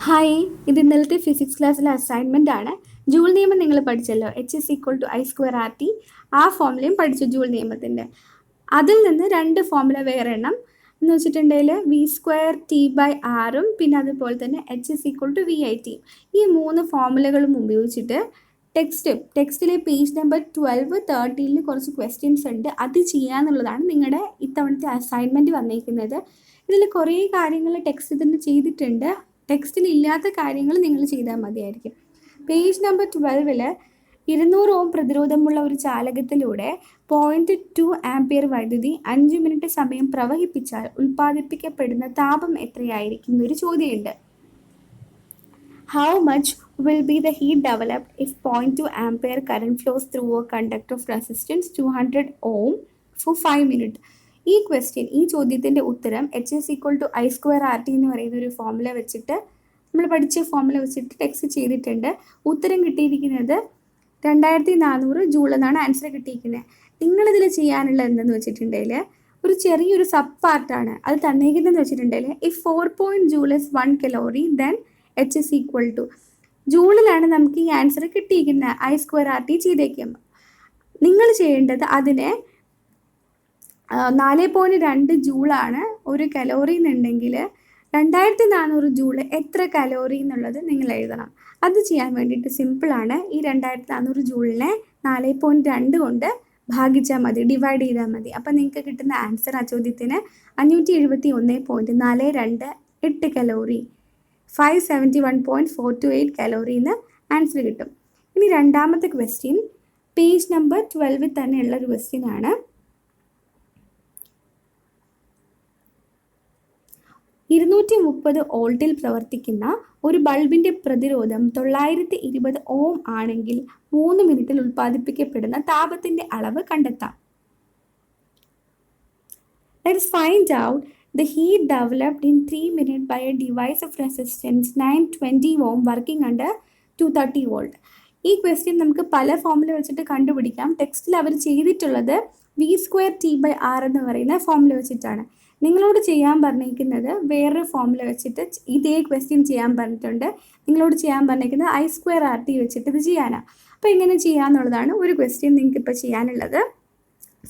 Hi, ഇത് ഇന്നലത്തെ physics ക്ലാസ്സിലെ അസൈൻമെൻ്റ് ആണ്. ജൂൾ നിയമം നിങ്ങൾ പഠിച്ചല്ലോ, H=I²RT. ആ ഫോമുലയും പഠിച്ചു ജൂൾ നിയമത്തിൻ്റെ. അതിൽ നിന്ന് രണ്ട് ഫോമുല വേറെ എണ്ണം എന്ന് വെച്ചിട്ടുണ്ടെങ്കിൽ V²T/Rഉം പിന്നെ അതുപോലെ തന്നെ H=VIT. ഈ മൂന്ന് ഫോമുലകളും ഉപയോഗിച്ചിട്ട് ടെക്സ്റ്റിലെ പേജ് നമ്പർ 12, 13 കുറച്ച് ക്വസ്റ്റ്യൻസ് ഉണ്ട്. അത് ചെയ്യാന്നുള്ളതാണ് നിങ്ങളുടെ ഇത്തവണത്തെ അസൈൻമെൻറ്റ് വന്നിരിക്കുന്നത്. ഇതിൽ കുറേ കാര്യങ്ങൾ ടെക്സ്റ്റ് തന്നെ ചെയ്തിട്ടുണ്ട്. ടെക്സ്റ്റിൽ ഇല്ലാത്ത കാര്യങ്ങൾ നിങ്ങൾ ചെയ്താൽ മതിയായിരിക്കും. പേജ് നമ്പർ 12 200 ഓം പ്രതിരോധമുള്ള ഒരു ചാലകത്തിലൂടെ 0.2 ആംപിയർ വൈദ്യുതി 5 മിനിറ്റ് സമയം പ്രവഹിപ്പിച്ചാൽ ഉൽപ്പാദിപ്പിക്കപ്പെടുന്ന താപം എത്രയായിരിക്കും എന്നൊരു ചോദ്യമുണ്ട്. How much will be the heat developed if 0.2 ampere current flows through a conductor of resistance 200 ohm for 5 minutes? ഈ ചോദ്യത്തിൻ്റെ ഉത്തരം H=I²RT എന്ന് പറയുന്ന ഒരു ഫോമുല വെച്ചിട്ട് നമ്മൾ പഠിച്ച ഫോമുല വെച്ചിട്ട് ടെക്സ്റ്റ് ചെയ്തിട്ടുണ്ട്. ഉത്തരം കിട്ടിയിരിക്കുന്നത് 2400 ജൂൾ എന്നാണ് ആൻസർ കിട്ടിയിരിക്കുന്നത്. നിങ്ങളിതിൽ ചെയ്യാനുള്ള എന്തെന്ന് വെച്ചിട്ടുണ്ടെങ്കിൽ ഒരു ചെറിയൊരു സബ് പാർട്ടാണ് അത് തന്നേക്കുന്നതെന്ന് വെച്ചിട്ടുണ്ടെങ്കിൽ if 4 joule is 1 calorie then H= ജൂളിലാണ് നമുക്ക് ഈ ആൻസർ കിട്ടിയിരിക്കുന്നത്. I²RT ചെയ്തേക്കുമ്പോൾ നിങ്ങൾ ചെയ്യേണ്ടത് അതിനെ 4.2 ജൂളാണ് ഒരു കലോറി എന്നുണ്ടെങ്കിൽ 2400 ജൂൾ എത്ര കലോറി എന്നുള്ളത് നിങ്ങൾ എഴുതണം. അത് ചെയ്യാൻ വേണ്ടിയിട്ട് സിമ്പിളാണ്. ഈ 2400 ജൂളിനെ 4.2 കൊണ്ട് ഭാഗിച്ചാൽ മതി, ഡിവൈഡ് ചെയ്താൽ മതി. അപ്പം നിങ്ങൾക്ക് കിട്ടുന്ന ആൻസർ ആ ചോദ്യത്തിന് 571.428 കലോറി, 571.428 കലോറിന്ന് ആൻസർ കിട്ടും. ഇനി രണ്ടാമത്തെ ക്വസ്റ്റ്യൻ പേജ് നമ്പർ 12 തന്നെയുള്ള ഒരു ക്വസ്റ്റ്യൻ ആണ്. 230 വോൾട്ടിൽ പ്രവർത്തിക്കുന്ന ഒരു ബൾബിൻ്റെ പ്രതിരോധം 920 ഓം ആണെങ്കിൽ 3 മിനിറ്റിൽ ഉൽപ്പാദിപ്പിക്കപ്പെടുന്ന താപത്തിൻ്റെ അളവ് കണ്ടെത്താം. Let's find out the heat developed in 3 minutes by a device of resistance 920 ohm working under 230 volt. ഈ ക്വസ്റ്റ്യൻ നമുക്ക് പല ഫോമുല വെച്ചിട്ട് കണ്ടുപിടിക്കാം. ടെക്സ്റ്റിൽ അവർ ചെയ്തിട്ടുള്ളത് V²T/R എന്ന് പറയുന്ന ഫോമുല വെച്ചിട്ടാണ്. നിങ്ങളോട് ചെയ്യാൻ പറഞ്ഞിരിക്കുന്നത് വേറൊരു ഫോമുല വെച്ചിട്ട് ഇതേ ക്വസ്റ്റ്യൻ ചെയ്യാൻ പറഞ്ഞിട്ടുണ്ട്. നിങ്ങളോട് ചെയ്യാൻ പറഞ്ഞിരിക്കുന്നത് I²RT വെച്ചിട്ട് ഇത് ചെയ്യാനാണ്. അപ്പോൾ ഇങ്ങനെ ചെയ്യാന്നുള്ളതാണ് ഒരു ക്വസ്റ്റ്യൻ നിങ്ങൾക്ക് ഇപ്പോൾ ചെയ്യാനുള്ളത്.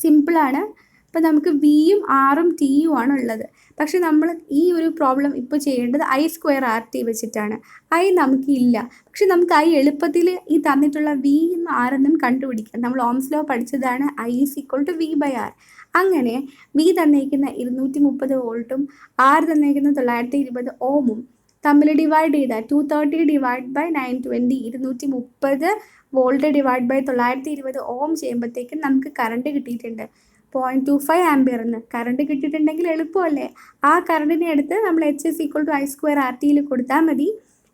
സിമ്പിളാണ്. ഇപ്പോൾ നമുക്ക് Vയും Rഉം Tയും ആണ് ഉള്ളത്. പക്ഷെ നമ്മൾ ഈ ഒരു പ്രോബ്ലം ഇപ്പോൾ ചെയ്യേണ്ടത് I²RT വെച്ചിട്ടാണ്. I നമുക്കില്ല. പക്ഷെ നമുക്ക് I എളുപ്പത്തിൽ ഈ തന്നിട്ടുള്ള Vയും Rഎന്നും കണ്ടുപിടിക്കാം. നമ്മൾ ഓംസ് ലോ പഠിച്ചതാണ് I=V/R. അങ്ങനെ V തന്നേക്കുന്ന 230 വോൾട്ടും R തന്നേക്കുന്ന 920 ഓമും തമ്മിൽ ഡിവൈഡ് ചെയ്താൽ 230 divide by 920 230 volt divide by 920 ohm ചെയ്യുമ്പോഴത്തേക്കും നമുക്ക് കറണ്ട് കിട്ടിയിട്ടുണ്ട് 0.25 ആംപിയർ എന്ന്. കറണ്ട് കിട്ടിയിട്ടുണ്ടെങ്കിൽ എളുപ്പമല്ലേ. ആ കറണ്ടിനെ എടുത്ത് നമ്മൾ H=I²RTയിൽ കൊടുത്താൽ മതി.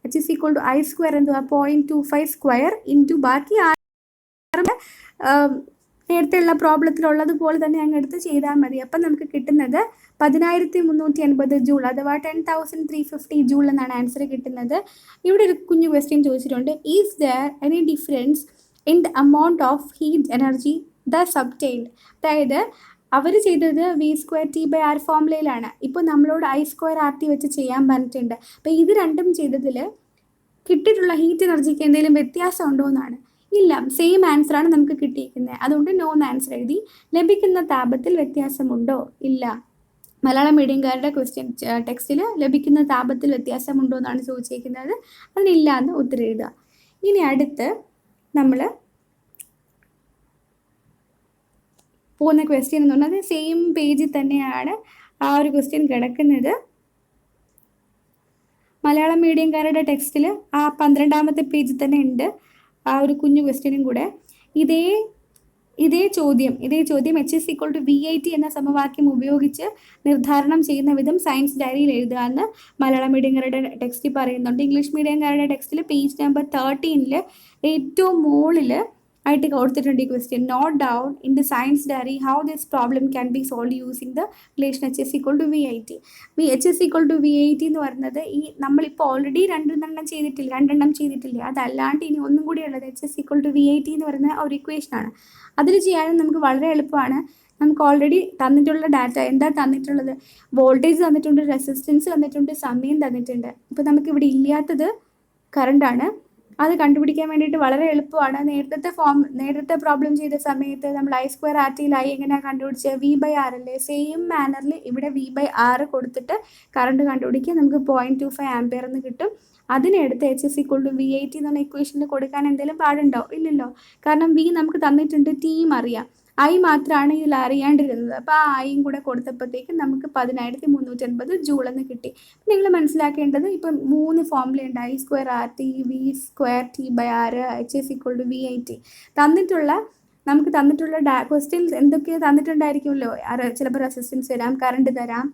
H=I² എന്തുവാ 0.25 സ്ക്വയർ ഇൻറ്റു ബാക്കി നേരത്തെയുള്ള പ്രോബ്ലത്തിലുള്ളതുപോലെ തന്നെ അങ്ങ് എടുത്ത് ചെയ്താൽ മതി. അപ്പം നമുക്ക് കിട്ടുന്നത് 10380 ജൂൾ അഥവാ 10350 ജൂൾ എന്നാണ് ആൻസർ കിട്ടുന്നത്. ഇവിടെ ഒരു കുഞ്ഞു ക്വസ്റ്റ്യൻ ചോദിച്ചിട്ടുണ്ട്. Is there any difference in the amount of heat energy thus obtained? അതായത് അവർ ചെയ്തത് V²T/R ഫോമുലയിലാണ്. ഇപ്പോൾ നമ്മളോട് I²RT വെച്ച് ചെയ്യാൻ പറഞ്ഞിട്ടുണ്ട്. അപ്പോൾ ഇത് രണ്ടും ചെയ്തതിൽ കിട്ടിയിട്ടുള്ള ഹീറ്റ് എനർജിക്ക് എന്തെങ്കിലും വ്യത്യാസം ഉണ്ടോ എന്നാണ്. ഇല്ല, സെയിം ആൻസറാണ് നമുക്ക് കിട്ടിയിരിക്കുന്നത്. അതുകൊണ്ട് നോ ആൻസർ എഴുതി. ലഭിക്കുന്ന താപത്തിൽ വ്യത്യാസമുണ്ടോ? ഇല്ല. മലയാളം മീഡിയംകാരുടെ ക്വസ്റ്റ്യൻ ടെക്സ്റ്റിൽ ലഭിക്കുന്ന താപത്തിൽ വ്യത്യാസമുണ്ടോ എന്നാണ് ചോദിച്ചിരിക്കുന്നത്. അതിനില്ല എന്ന് ഉത്തരം എഴുതുക. ഇനി അടുത്ത് നമ്മൾ പോകുന്ന ക്വസ്റ്റ്യൻ എന്ന് പറഞ്ഞാൽ സെയിം പേജിൽ തന്നെയാണ് ആ ഒരു ക്വസ്റ്റ്യൻ കിടക്കുന്നത്. മലയാളം മീഡിയംകാരുടെ ടെക്സ്റ്റിൽ ആ 12ാമത്തെ പേജിൽ തന്നെ ഉണ്ട് ആ ഒരു കുഞ്ഞു ക്വസ്റ്റ്യനും കൂടെ. ഇതേ ചോദ്യം H=VIT എന്ന സമവാക്യം ഉപയോഗിച്ച് നിർദ്ധാരണം ചെയ്യുന്ന വിധം സയൻസ് ഡയറിയിൽ എഴുതുക എന്ന് മലയാളം മീഡിയംകാരുടെ ടെക്സ്റ്റിൽ പറയുന്നുണ്ട്. ഇംഗ്ലീഷ് മീഡിയംകാരുടെ ടെക്സ്റ്റിൽ പേജ് നമ്പർ 13 ഏറ്റവും മുകളിൽ ആയിട്ട് കൊടുത്തിട്ടുണ്ട് ഈ question. Note down in the science diary how this problem can be solve using the relation H=VIT. H=VIT എന്ന് പറയുന്നത് ഈ നമ്മളിപ്പോൾ ഓൾറെഡി രണ്ടെണ്ണം ചെയ്തിട്ടില്ലേ, അതല്ലാണ്ട് ഇനി ഒന്നും കൂടി ഉള്ളത് H=VIT എന്ന് പറയുന്ന ഒരു ഇക്വേഷനാണ്. അതിൽ ചെയ്യാനും നമുക്ക് വളരെ എളുപ്പമാണ്. നമുക്ക് ഓൾറെഡി തന്നിട്ടുള്ള ഡാറ്റ എന്താ തന്നിട്ടുള്ളത്? വോൾട്ടേജ് തന്നിട്ടുണ്ട്, റെസിസ്റ്റൻസ് തന്നിട്ടുണ്ട്, സമയം തന്നിട്ടുണ്ട്. ഇപ്പോൾ നമുക്കിവിടെ ഇല്ലാത്തത് കറണ്ടാണ്. അത് കണ്ടുപിടിക്കാൻ വേണ്ടിയിട്ട് വളരെ എളുപ്പമാണ്. നേരത്തെ പ്രോബ്ലം ചെയ്ത സമയത്ത് നമ്മൾ I²RT എങ്ങനെയാണ് കണ്ടുപിടിച്ചത്? V/R അല്ലേ? സെയിം മാനറിൽ ഇവിടെ V/R കൊടുത്തിട്ട് കറണ്ട് കണ്ടുപിടിക്കുക. നമുക്ക് 0.25 ആംപിയർ എന്ന് കിട്ടും. അതിനെടുത്ത് H = V/t എന്ന് പറഞ്ഞ ഇക്വേഷനിൽ കൊടുക്കാൻ എന്തെങ്കിലും പാടുണ്ടോ? ഇല്ലല്ലോ. കാരണം V നമുക്ക് തന്നിട്ടുണ്ട്, Tയും അറിയാം, I മാത്രമാണ് ഇതിൽ അറിയാണ്ടിരുന്നത്. അപ്പോൾ ആ Iയും കൂടെ കൊടുത്തപ്പോഴത്തേക്കും നമുക്ക് 10,380 ജൂൾ എന്ന് കിട്ടി. നിങ്ങൾ മനസ്സിലാക്കേണ്ടത് ഇപ്പം 3 ഫോർമുലയുണ്ട്: I²RT, V²T/R, H = V/t. നമുക്ക് തന്നിട്ടുള്ള ക്വസ്റ്റ്യൻസ് എന്തൊക്കെയോ തന്നിട്ടുണ്ടായിരിക്കുമല്ലോ. ചിലപ്പോൾ റെസിസ്റ്റൻസ് തരാം, കറണ്ട് തരാം.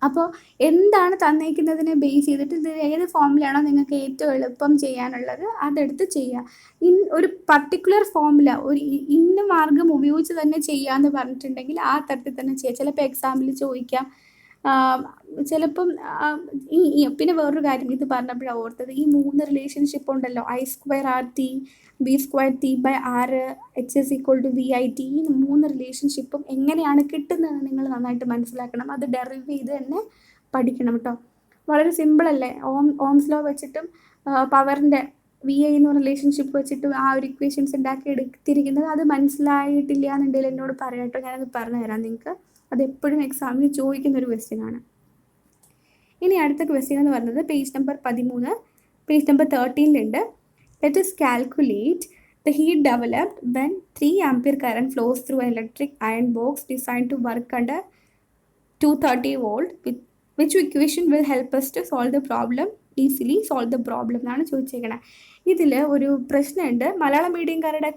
അപ്പോൾ എന്താണ് തന്നേക്കുന്നതിനെ ബേസ് ചെയ്തിട്ട് ഇത് ഏത് ഫോർമുലയാണോ നിങ്ങൾക്ക് ഏറ്റവും എളുപ്പം ചെയ്യാനുള്ളത് അതെടുത്ത് ചെയ്യുക. ഒരു പർട്ടിക്കുലർ ഫോർമുല, ഒരു ഇന്ന മാർഗം ഉപയോഗിച്ച് തന്നെ ചെയ്യാമെന്ന് പറഞ്ഞിട്ടുണ്ടെങ്കിൽ ആ തരത്തിൽ തന്നെ ചെയ്യുക. ചിലപ്പോൾ എക്സാമിൽ ചോദിക്കാം. ചിലപ്പം പിന്നെ വേറൊരു കാര്യം ഇത് പറഞ്ഞപ്പോഴാണ് ഓർത്തത്, ഈ 3 റിലേഷൻഷിപ്പ് ഉണ്ടല്ലോ, I²RT, V²T/R, H = V/t. ഈ 3 റിലേഷൻഷിപ്പും എങ്ങനെയാണ് കിട്ടുന്നതെന്ന് നിങ്ങൾ നന്നായിട്ട് മനസ്സിലാക്കണം. അത് ഡെറിവ് ചെയ്ത് തന്നെ പഠിക്കണം കേട്ടോ. വളരെ സിമ്പിളല്ലേ? ഓംസ് ലോ വെച്ചിട്ടും പവറിൻ്റെ VI എന്ന് റിലേഷൻഷിപ്പ് വെച്ചിട്ടും ആ ഒരു ഇക്വേഷൻസ് ഉണ്ടാക്കി എടുത്തിരിക്കുന്നത്. അത് മനസ്സിലായിട്ടില്ല എന്നുണ്ടെങ്കിൽ എന്നോട് പറയാം കേട്ടോ, ഞാനത് പറഞ്ഞു തരാം നിങ്ങൾക്ക്. അതെപ്പോഴും എക്സാമിന് ചോദിക്കുന്നൊരു ക്വസ്റ്റ്യനാണ്. ഇനി അടുത്ത ക്വസ്റ്റ്യൻ എന്ന് പറയുന്നത് page number 13, page number 13 Let us calculate the heat developed when 3 ampere current flows through an electric iron box designed to work under 230 volt. Which equation will help us to solve the problem? Easily solve the problem എന്നാണ് ചോദിച്ചേക്കണത്. ഇതിൽ ഒരു പ്രശ്നമുണ്ട്. Malayalam മീഡിയംകാരുടെ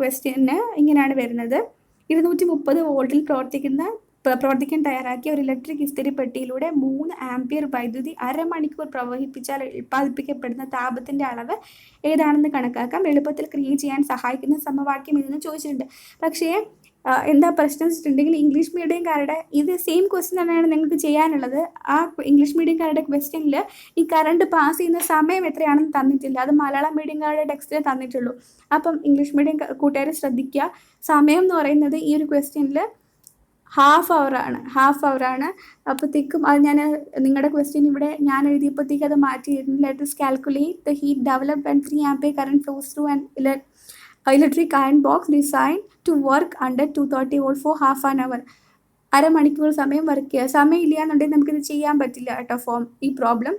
question ഇങ്ങനെയാണ് വരുന്നത്: 230 വോൾട്ടിൽ പ്രവർത്തിക്കാൻ തയ്യാറാക്കിയ ഒരു ഇലക്ട്രിക് ഇസ്തിരിപ്പെട്ടിയിലൂടെ 3 ആംപിയർ വൈദ്യുതി അരമണിക്കൂർ പ്രവഹിപ്പിച്ചാൽ ഉൽപ്പാദിപ്പിക്കപ്പെടുന്ന താപത്തിൻ്റെ അളവ് ഏതാണെന്ന് കണക്കാക്കാം. എളുപ്പത്തിൽ ക്രിയ ചെയ്യാൻ സഹായിക്കുന്ന സമവാക്യം ഇതെന്ന് ചോദിച്ചിട്ടുണ്ട്. പക്ഷേ എന്താ പ്രശ്നം വെച്ചിട്ടുണ്ടെങ്കിൽ ഇംഗ്ലീഷ് മീഡിയംകാരുടെ ഇത് സെയിം ക്വസ്റ്റ്യൻ തന്നെയാണ് നിങ്ങൾക്ക് ചെയ്യാനുള്ളത്. ആ ഇംഗ്ലീഷ് മീഡിയംകാരുടെ ക്വസ്റ്റ്യനിൽ ഈ കറണ്ട് പാസ് ചെയ്യുന്ന സമയം എത്രയാണെന്ന് തന്നിട്ടില്ല. അത് മലയാളം മീഡിയംകാരുടെ ടെക്സ്റ്റിൽ തന്നിട്ടുള്ളൂ. അപ്പം ഇംഗ്ലീഷ് മീഡിയം കൂട്ടുകാർ ശ്രദ്ധിക്കുക. സമയം എന്ന് പറയുന്നത് ഈ ഒരു ക്വസ്റ്റ്യനിൽ ഹാഫ് അവർ ആണ്. അപ്പോഴത്തേക്കും അത് ഞാൻ നിങ്ങളുടെ ക്വസ്റ്റ്യൻ ഇവിടെ ഞാൻ എഴുതിയപ്പോഴത്തേക്ക് അത് മാറ്റിയിരുന്നു. Let us calculate the heat developed when 3 ampere current flows through an electric iron box designed to work under 230 volt for half an hour. അരമണിക്കൂർ സമയം വർക്ക് ചെയ്യുക. സമയം ഇല്ല എന്നുണ്ടെങ്കിൽ നമുക്കിത് ചെയ്യാൻ പറ്റില്ല കേട്ടോ. ഈ പ്രോബ്ലം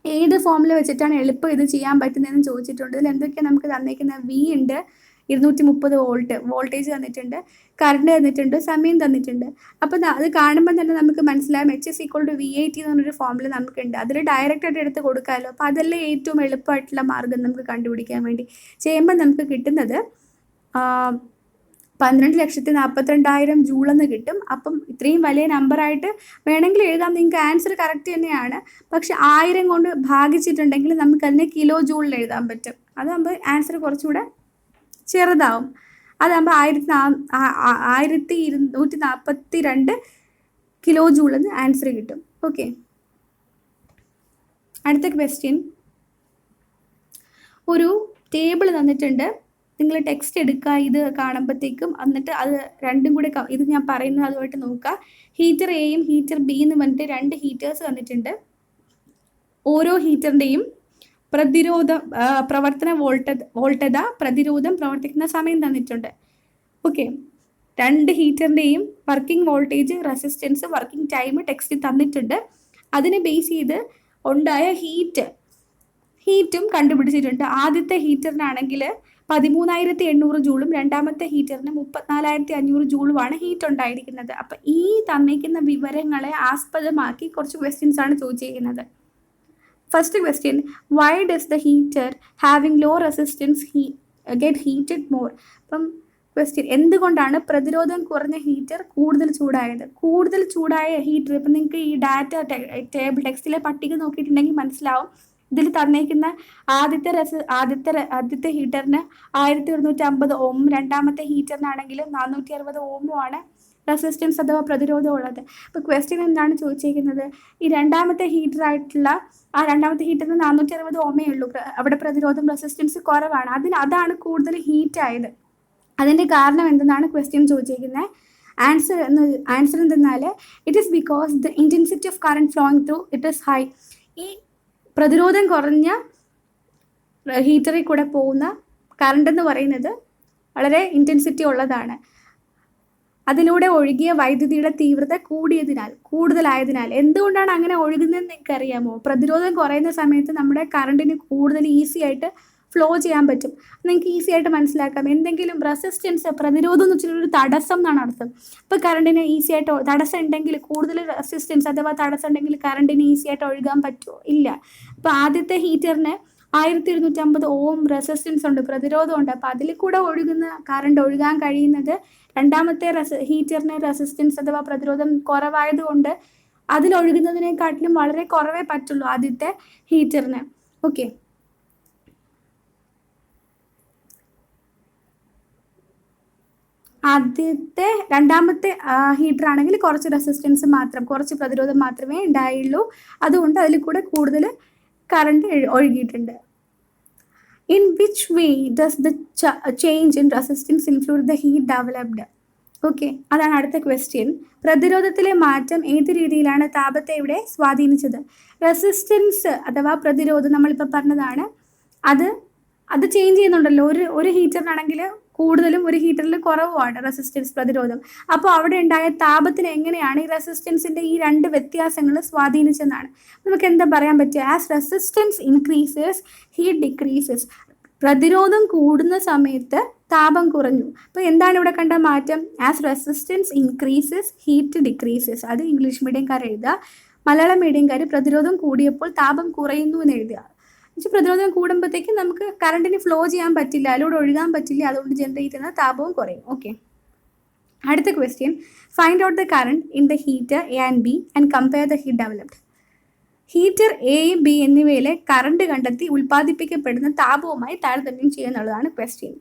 ഏത് ഫോമിൽ വെച്ചിട്ടാണ് എളുപ്പം ഇത് ചെയ്യാൻ പറ്റുന്നതെന്ന് ചോദിച്ചിട്ടുണ്ട്. ഇതിൽ എന്തൊക്കെയാണ് നമുക്ക് തന്നിരിക്കുന്നത്? V ഉണ്ട്, 230 വോൾട്ട് വോൾട്ടേജ് തന്നിട്ടുണ്ട്, കറണ്ട് തന്നിട്ടുണ്ട്, സമയം തന്നിട്ടുണ്ട്. അപ്പോൾ അത് കാണുമ്പോൾ തന്നെ നമുക്ക് മനസ്സിലാകും H = V/t എന്ന് പറഞ്ഞൊരു ഫോമുല നമുക്കുണ്ട്. അതിൽ ഡയറക്റ്റ് ആയിട്ട് എടുത്ത് കൊടുക്കാമല്ലോ. അപ്പോൾ അതല്ലേ ഏറ്റവും എളുപ്പമായിട്ടുള്ള മാർഗ്ഗം നമുക്ക് കണ്ടുപിടിക്കാൻ വേണ്ടി. ചെയ്യുമ്പോൾ നമുക്ക് കിട്ടുന്നത് 12,42,000 ജൂളെന്ന് കിട്ടും. അപ്പം ഇത്രയും വലിയ നമ്പറായിട്ട് വേണമെങ്കിൽ എഴുതാം. നിങ്ങൾക്ക് ആൻസർ കറക്റ്റ് തന്നെയാണ്. പക്ഷെ 1000 കൊണ്ട് ഭാഗിച്ചിട്ടുണ്ടെങ്കിൽ നമുക്ക് അതിനെ കിലോ ജൂളിൽ എഴുതാൻ പറ്റും. അതാകുമ്പോൾ ആൻസർ കുറച്ചുകൂടെ ചെറുതാവും. അതാകുമ്പോൾ 1242 കിലോ ജൂൾ എന്ന് ആൻസർ കിട്ടും. ഓക്കെ, അടുത്ത ക്വസ്റ്റ്യൻ. ഒരു ടേബിൾ തന്നിട്ടുണ്ട്. നിങ്ങൾ ടെക്സ്റ്റ് എടുക്കുക ഇത് കാണുമ്പോഴത്തേക്കും. എന്നിട്ട് അത് രണ്ടും കൂടെ ഇത് ഞാൻ പറയുന്നത് അതുമായിട്ട് നോക്കുക. ഹീറ്റർ എയും ഹീറ്റർ ബി എന്ന് പറഞ്ഞിട്ട് 2 ഹീറ്റേഴ്സ് തന്നിട്ടുണ്ട്. ഓരോ ഹീറ്ററിൻ്റെയും പ്രവർത്തന വോൾട്ടത, പ്രതിരോധം, പ്രവർത്തിക്കുന്ന സമയം തന്നിട്ടുണ്ട്. ഓക്കെ, 2 ഹീറ്ററിൻ്റെയും working voltage, resistance, working time text തന്നിട്ടുണ്ട്. അതിനെ ബേസ് ചെയ്ത് ഉണ്ടായ ഹീറ്റും കണ്ടുപിടിച്ചിട്ടുണ്ട്. ആദ്യത്തെ ഹീറ്ററിനാണെങ്കിൽ 13,800 ജൂളും രണ്ടാമത്തെ ഹീറ്ററിന് 34,500 ജൂളുമാണ് ഹീറ്റ് ഉണ്ടായിരിക്കുന്നത്. അപ്പം ഈ തന്നിരിക്കുന്ന വിവരങ്ങളെ ആസ്പദമാക്കി കുറച്ച് ക്വസ്റ്റ്യൻസ് ആണ് ചോദിച്ചിരിക്കുന്നത്. First question: why does the heater having low resistance get heated more? അപ്പം ക്വസ്റ്റ്യൻ: എന്തുകൊണ്ടാണ് പ്രതിരോധം കുറഞ്ഞ ഹീറ്റർ കൂടുതൽ ചൂടായ ഹീറ്റർ? ഇപ്പം നിങ്ങൾക്ക് ഈ ഡാറ്റ ടേബിൾ ടെക്സ്റ്റിലെ പട്ടിക നോക്കിയിട്ടുണ്ടെങ്കിൽ മനസ്സിലാവും. ഇതിൽ തന്നേക്കുന്ന ആദ്യത്തെ ഹീറ്ററിന് 1150 ഓം, രണ്ടാമത്തെ ഹീറ്ററിനാണെങ്കിൽ 460 ഓമുമാണ് റെസിസ്റ്റൻസ് അഥവാ പ്രതിരോധം ഉള്ളത്. അപ്പോൾ ക്വസ്റ്റ്യൻ എന്താണ് ചോദിച്ചിരിക്കുന്നത്? ഈ രണ്ടാമത്തെ ഹീറ്ററിന് 460 ഓമേ ഉള്ളൂ. അവിടെ പ്രതിരോധം, റെസിസ്റ്റൻസ് കുറവാണ്. അതാണ് കൂടുതൽ ഹീറ്റ് ആയത്. അതിൻ്റെ കാരണം എന്തെന്നാണ് ക്വസ്റ്റ്യൻ ചോദിച്ചിരിക്കുന്നത്. ആൻസർ എന്തെന്നാൽ it is because the intensity of current flowing through it is high. ഈ പ്രതിരോധം കുറഞ്ഞ ഹീറ്ററിൽ കൂടെ പോകുന്ന കറണ്ട് എന്ന് പറയുന്നത് വളരെ ഇൻറ്റൻസിറ്റി ഉള്ളതാണ്. അതിലൂടെ ഒഴുകിയ വൈദ്യുതിയുടെ തീവ്രത കൂടുതലായതിനാൽ. എന്തുകൊണ്ടാണ് അങ്ങനെ ഒഴുകുന്നതെന്ന് നിങ്ങൾക്ക് അറിയാമോ? പ്രതിരോധം കുറയുന്ന സമയത്ത് നമ്മുടെ കറണ്ടിന് കൂടുതൽ ഈസി ആയിട്ട് ഫ്ലോ ചെയ്യാൻ പറ്റും. നിങ്ങൾക്ക് ഈസി ആയിട്ട് മനസ്സിലാക്കാം. എന്തെങ്കിലും റെസിസ്റ്റൻസ്, പ്രതിരോധം എന്ന് വെച്ചിട്ടുള്ള ഒരു തടസ്സം എന്നാണ് അർത്ഥം. അപ്പോൾ കറണ്ടിന് ഈസി ആയിട്ട് തടസ്സം ഉണ്ടെങ്കിൽ, കൂടുതൽ റെസിസ്റ്റൻസ് അഥവാ തടസ്സം ഉണ്ടെങ്കിൽ കറണ്ടിന് ഈസി ആയിട്ട് ഒഴുകാൻ പറ്റുമോ? ഇല്ല. അപ്പോൾ ആദ്യത്തെ ഹീറ്ററിന് 1250 ഓം റെസിസ്റ്റൻസ് ഉണ്ട്, പ്രതിരോധമുണ്ട്. അപ്പോൾ അതിൽ കൂടെ കറണ്ട് ഒഴുകാൻ കഴിയുന്നത് രണ്ടാമത്തെ ഹീറ്ററിന് റെസിസ്റ്റൻസ് അഥവാ പ്രതിരോധം കുറവായതുകൊണ്ട് അതിലൊഴുകുന്നതിനെക്കാട്ടിലും വളരെ കുറവേ പറ്റുള്ളൂ ആദ്യത്തെ ഹീറ്ററിന്. ഓക്കെ, രണ്ടാമത്തെ ഹീറ്റർ ആണെങ്കിൽ കുറച്ച് റെസിസ്റ്റൻസ് മാത്രം, കുറച്ച് പ്രതിരോധം മാത്രമേ ഉണ്ടായുള്ളൂ. അതുകൊണ്ട് അതിൽ കൂടെ കൂടുതൽ കറണ്ട് ഒഴുകിയിട്ടുണ്ട്. In which way does the change in resistance include the heat developed? Okay, അതാണ് അടുത്ത ക്വസ്റ്റ്യൻ. പ്രതിരോധത്തിലെ മാറ്റം ഏത് രീതിയിലാണ് താപത്തെ ഇവിടെ സ്വാധീനിച്ചത്? റെസിസ്റ്റൻസ് അഥവാ പ്രതിരോധം നമ്മളിപ്പോൾ പറഞ്ഞതാണ്, അത് ചേഞ്ച് ചെയ്യുന്നുണ്ടല്ലോ. ഒരു ഹീറ്ററിനാണെങ്കിൽ കൂടുതലും ഒരു ഹീറ്ററിൽ കുറവുമാണ് റെസിസ്റ്റൻസ്, പ്രതിരോധം. അപ്പോൾ അവിടെ ഉണ്ടായ താപത്തിന് എങ്ങനെയാണ് ഈ റെസിസ്റ്റൻസിൻ്റെ ഈ രണ്ട് വ്യത്യാസങ്ങൾ സ്വാധീനിച്ചെന്നാണ് നമുക്ക് എന്താ പറയാൻ പറ്റുക? As resistance increases heat decreases. പ്രതിരോധം കൂടുന്ന സമയത്ത് താപം കുറഞ്ഞു. അപ്പോൾ എന്താണ് ഇവിടെ കണ്ട മാറ്റം? As resistance increases heat decreases. അത് ഇംഗ്ലീഷ് മീഡിയംകാർ എഴുതുക. മലയാളം മീഡിയംകാർ പ്രതിരോധം കൂടിയപ്പോൾ താപം കുറയുന്നു എന്ന് എഴുതുക. പ്രതിരോധം കൂടുമ്പോഴത്തേക്കും നമുക്ക് കറണ്ടിന് ഫ്ലോ ചെയ്യാൻ പറ്റില്ല, അതിലൂടെ ഒഴുകാൻ പറ്റില്ല, അതുകൊണ്ട് ജനറേറ്റ് ചെയ്യുന്ന താപവും കുറയും. ഓക്കെ, അടുത്ത question. Find out the current in the heater A and B and compare the heat developed. Heater A, B എന്നിവയിലെ കറണ്ട് കണ്ടെത്തി ഉൽപ്പാദിപ്പിക്കപ്പെടുന്ന താപവുമായി താരതമ്യം ചെയ്യുക എന്നുള്ളതാണ് ക്വസ്റ്റ്യൻ.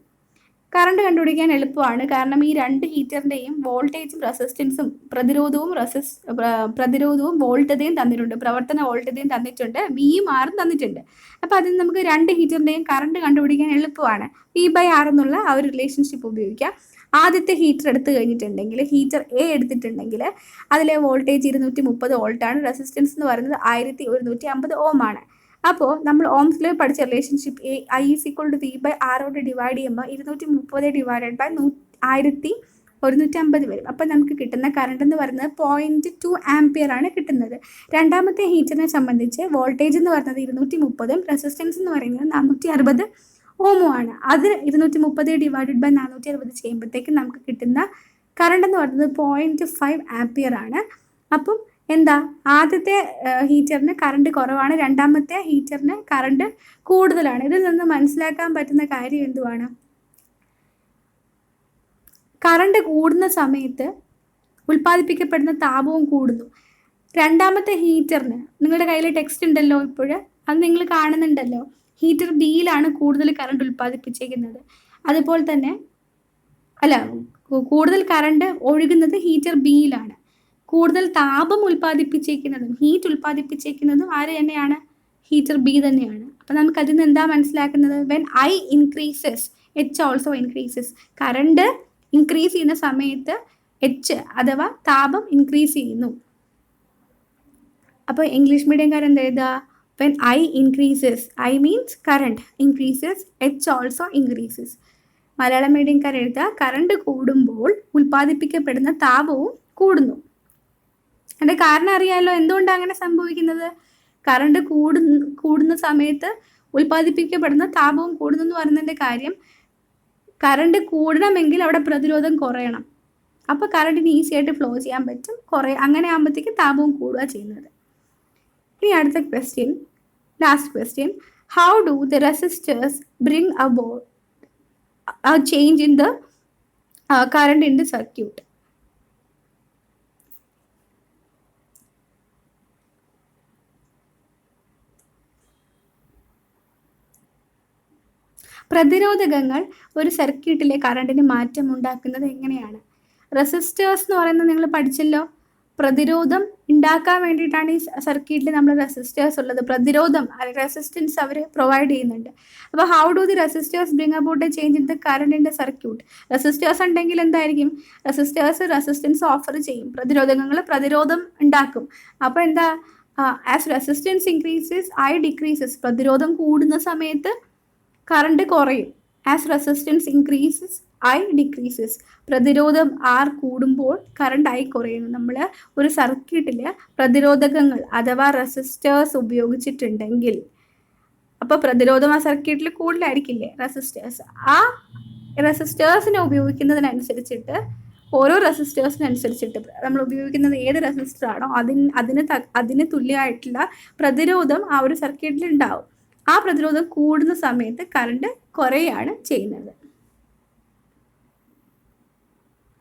കറണ്ട് കണ്ടുപിടിക്കാൻ എളുപ്പമാണ്. കാരണം ഈ രണ്ട് ഹീറ്ററിൻ്റെയും വോൾട്ടേജും റെസിസ്റ്റൻസും പ്രതിരോധവും വോൾട്ടതയും തന്നിട്ടുണ്ട്, പ്രവർത്തന വോൾട്ടതയും തന്നിട്ടുണ്ട്, വിയും ആറും തന്നിട്ടുണ്ട്. അപ്പോൾ അതിന് നമുക്ക് രണ്ട് ഹീറ്ററിൻ്റെയും കറണ്ട് കണ്ടുപിടിക്കാൻ എളുപ്പമാണ്. V/R എന്നുള്ള ആ ഒരു റിലേഷൻഷിപ്പ് ഉപയോഗിക്കാം. ആദ്യത്തെ ഹീറ്റർ എടുത്തു കഴിഞ്ഞിട്ടുണ്ടെങ്കിൽ, ഹീറ്റർ എ എടുത്തിട്ടുണ്ടെങ്കിൽ അതിലെ വോൾട്ടേജ് 230 വോൾട്ടാണ്, റെസിസ്റ്റൻസ് എന്ന് പറയുന്നത് 1150 ഓം ആണ്. അപ്പോൾ നമ്മൾ ഓംസിൽ പഠിച്ച റിലേഷൻഷിപ്പ് I = V/R ഡിവൈഡ് ചെയ്യുമ്പോൾ 230 ഡിവൈഡഡ് ബൈ 1150 വരും. അപ്പോൾ നമുക്ക് കിട്ടുന്ന കറണ്ട് എന്ന് പറയുന്നത് 0.2 ആംപിയർ ആണ് കിട്ടുന്നത്. രണ്ടാമത്തെ ഹീറ്ററിനെ സംബന്ധിച്ച് വോൾട്ടേജ് എന്ന് പറയുന്നത് 230ഉം റെസിസ്റ്റൻസ് എന്ന് പറയുന്നത് 460 ഓമുമാണ്. അത് 230 ഡിവൈഡഡ് ബൈ 460 ചെയ്യുമ്പോഴത്തേക്കും നമുക്ക് കിട്ടുന്ന കറണ്ട് എന്ന് പറയുന്നത് 0.5 ആംപിയർ ആണ്. അപ്പം എന്താ, ആദ്യത്തെ ഹീറ്ററിന് കറണ്ട് കുറവാണ്, രണ്ടാമത്തെ ഹീറ്ററിന് കറണ്ട് കൂടുതലാണ്. ഇതിൽ നിന്ന് മനസ്സിലാക്കാൻ പറ്റുന്ന കാര്യം എന്തുവാണ്? കറണ്ട് കൂടുന്ന സമയത്ത് ഉൽപ്പാദിപ്പിക്കപ്പെടുന്ന താപവും കൂടുന്നു. രണ്ടാമത്തെ ഹീറ്ററിന്, നിങ്ങളുടെ കയ്യിൽ ടെക്സ്റ്റ് ഉണ്ടല്ലോ ഇപ്പോൾ, അത് നിങ്ങൾ കാണുന്നുണ്ടല്ലോ, ഹീറ്റർ ബിയിലാണ് കൂടുതൽ കറണ്ട് ഉൽപ്പാദിപ്പിച്ചേക്കുന്നത്. അതുപോലെ തന്നെ കൂടുതൽ കറണ്ട് ഒഴുകുന്നത് ഹീറ്റർ ബിയിലാണ്. കൂടുതൽ താപം ഉൽപ്പാദിപ്പിച്ചേക്കുന്നതും ഹീറ്റ് ഉൽപ്പാദിപ്പിച്ചേക്കുന്നതും ആര് തന്നെയാണ്? ഹീറ്റർ ബി തന്നെയാണ്. അപ്പോൾ നമുക്ക് അതിൽ നിന്ന് എന്താ മനസ്സിലാക്കുന്നത്? When I increases H also increases. Current increase ചെയ്യുന്ന സമയത്ത് എച്ച് അഥവാ താപം ഇൻക്രീസ് ചെയ്യുന്നു. അപ്പോൾ ഇംഗ്ലീഷ് മീഡിയംകാർ എന്താ എഴുതുക? When I increases, I means current increases, H also increases. Malayalam മീഡിയംകാർ എഴുതുക കറണ്ട് കൂടുമ്പോൾ ഉൽപ്പാദിപ്പിക്കപ്പെടുന്ന താപവും കൂടുന്നു. അതിൻ്റെ കാരണം അറിയാമല്ലോ, എന്തുകൊണ്ടാണ് അങ്ങനെ സംഭവിക്കുന്നത്? കറണ്ട് കൂടുന്ന സമയത്ത് ഉൽപ്പാദിപ്പിക്കപ്പെടുന്ന താപവും കൂടുന്നു എന്ന് പറയുന്നതിൻ്റെ കാര്യം, കറണ്ട് കൂടണമെങ്കിൽ അവിടെ പ്രതിരോധം കുറയണം. അപ്പോൾ കറണ്ടിന് ഈസി ആയിട്ട് ഫ്ലോ ചെയ്യാൻ പറ്റും. അങ്ങനെ ആകുമ്പോഴത്തേക്ക് താപവും കൂടുക ചെയ്യുന്നത്. ഇനി അടുത്ത question, last question. How do the resistors bring about a change in the current in the circuit? പ്രതിരോധകങ്ങൾ ഒരു സർക്യൂട്ടിലെ കറണ്ടിന് മാറ്റം ഉണ്ടാക്കുന്നത് എങ്ങനെയാണ്? റെസിസ്റ്റേഴ്സ് എന്ന് പറയുന്നത് നിങ്ങൾ പഠിച്ചല്ലോ. പ്രതിരോധം ഉണ്ടാക്കാൻ വേണ്ടിയിട്ടാണ് ഈ സർക്യൂട്ടിൽ നമ്മൾ റെസിസ്റ്റേഴ്സ് ഉള്ളത്. പ്രതിരോധം റെസിസ്റ്റൻസ് അവർ പ്രൊവൈഡ് ചെയ്യുന്നുണ്ട്. അപ്പോൾ how do the resistors bring about A change in the current in the circuit? Resistors ഉണ്ടെങ്കിൽ എന്തായിരിക്കും? റെസിസ്റ്റൻസ് ഓഫർ ചെയ്യും, പ്രതിരോധം ഉണ്ടാക്കും. അപ്പോൾ എന്താ, as resistance increases I decreases. പ്രതിരോധം കൂടുന്ന സമയത്ത് കറണ്ട് കുറയും. As resistance increases I decreases. പ്രതിരോധം ആർ കൂടുമ്പോൾ കറണ്ട് ഐ കുറയുന്നു. നമ്മൾ ഒരു സർക്യൂട്ടിൽ പ്രതിരോധകങ്ങൾ അഥവാ റെസിസ്റ്റേഴ്സ് ഉപയോഗിച്ചിട്ടുണ്ടെങ്കിൽ അപ്പോൾ പ്രതിരോധം ആ സർക്യൂട്ടിൽ കൂടുതലായിരിക്കില്ലേ, റെസിസ്റ്റേഴ്സ്. ആ റെസിസ്റ്റേഴ്സിനെ ഉപയോഗിക്കുന്നതിനനുസരിച്ചിട്ട് ഓരോ റെസിസ്റ്റേഴ്സിനനുസരിച്ചിട്ട് നമ്മൾ ഉപയോഗിക്കുന്നത് ഏത് റെസിസ്റ്റർ ആണോ അതിന് തുല്യമായിട്ടുള്ള പ്രതിരോധം ആ ഒരു സർക്യൂട്ടിൽ ഉണ്ടാവും. ആ പ്രതിരോധം കൂടുന്ന സമയത്ത് കറണ്ട് കുറയാണ് ചെയ്യുന്നത്.